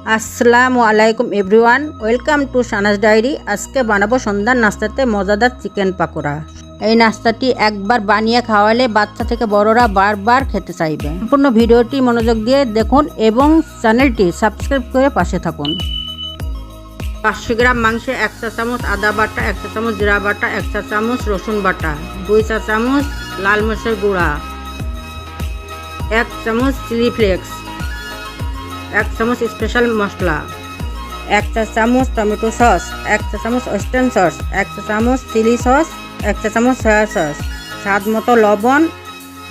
আসসালামু আলাইকুম everyone, welcome to Sana's diary. আজকে বানাবো সন্ধ্যার নাস্তাতে মজাদার চিকেন পাকোড়া। এই নাস্তাটি একবার বানিয়ে খাওয়ালে বাচ্চা থেকে বড়রা বারবার খেতে চাইবে। সম্পূর্ণ ভিডিওটি মনোযোগ দিয়ে দেখুন এবং চ্যানেলটি সাবস্ক্রাইব করে পাশে থাকুন। 500 গ্রাম মাংসে 1 চা চামচ আদা বাটা, 1 চা চামচ জিরা বাটা, 1 চা চামচ রসুন বাটা, 2 চা চামচ লাল মরিচের গুঁড়া, 1 চামচ চিলি ফ্লেক্স, 1 চামচ স্পেশাল মশলা, 1 চা চামচ টমেটো সস, 1 চা চামচ ওয়েস্টার্ন সস, 1 চা চামচ চিলি সস, 1 চা চামচ সয়া সস, স্বাদ মতো লবণ,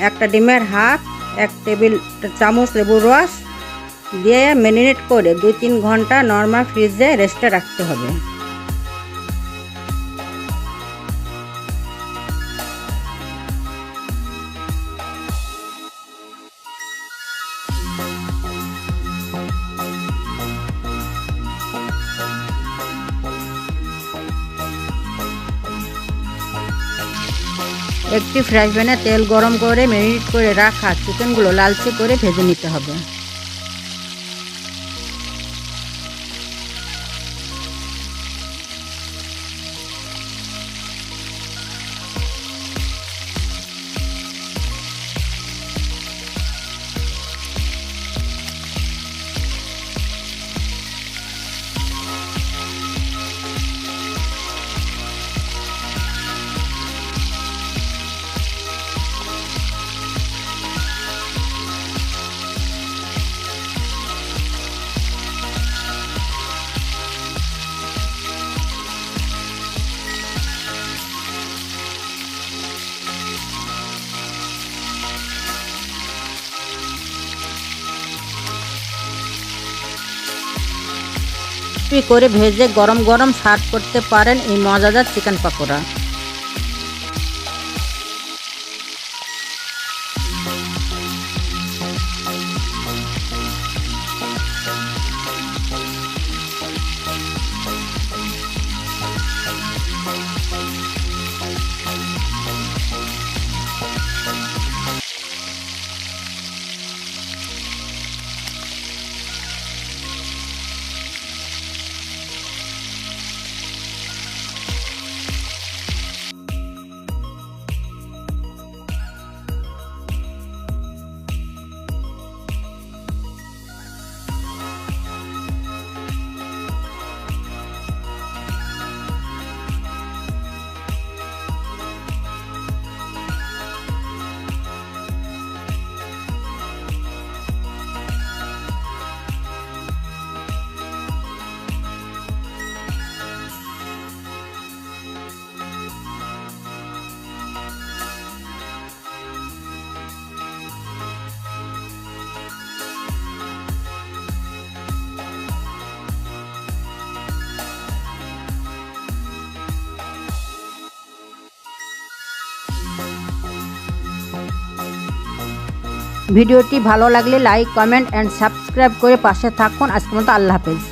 1টা ডিমের হাফ, 1 টেবিল চামচ লেবুর রস দিয়ে ম্যারিনেট করে 2-3 ঘন্টা নরমাল ফ্রিজে রেস্টে রাখতে হবে। একটি ফ্রাই প্যানে তেল গরম করে ম্যারিনেট করে রাখা চিকেনগুলো লালচে করে ভেজে নিতে হবে। করে ভেজে গরম গরম সার্ভ করতে পারেন এই মজাদার চিকেন পাকোড়া। ভিডিওটি ভালো লাগলে লাইক, কমেন্ট অ্যান্ড সাবস্ক্রাইব করে পাশে থাকুন। আজকের মতো আল্লাহ হাফেজ।